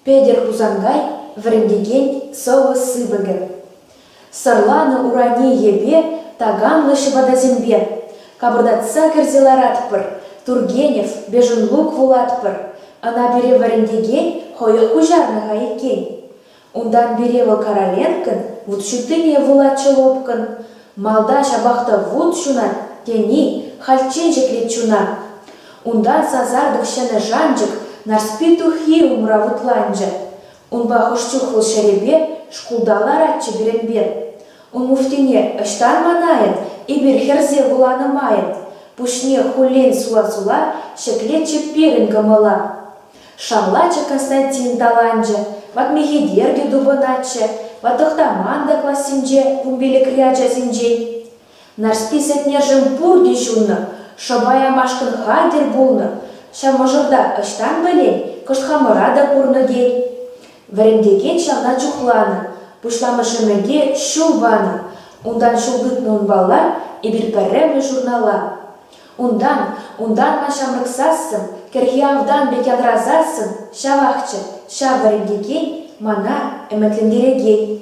Педер кузангай врендеген совы сыбыгын. Сырланы урани ебе таганлы шыбадазембе. Кабырдатса кірзеларатпыр, Тургенев бежін лук вулатпыр. Ана бере врендеген хойық кужарныға екен. Ундан беревы Короленкін вуд шүттіне вулатчы лопкын. Малда шабақта вуд шунат, тени хальчен жеклет чуна. Ундан сазардық шыны жанжық, нарспи тухи умра вутланжы. Унба хұшчухыл шеребе шкулдалар атчы беренбен. Он муфтине ыштан манайын, ибір херзе вуланы майын. Пушне хулен сула-сула, шеклет чепперін гамала. Шамлачы Константин таланжы, ват мехидерге дубыначы, ват ықтаманда классинже, пумбелі кряча зинжей. Нарспи сетнержым пурги жуны, шабая машкын хадер булны. Шамажырда ыштан білен, кыштхамырада курныгей. Врендеген шамна чухланы, пушламышыныге шулбаны. Ундан шулгытны унбалла, ибір пәррәмі журнала. Ундан машамрык сасын, керхиавдан бекен разасын, шавахчы, ша врендеген, мана әмәтлендерегей.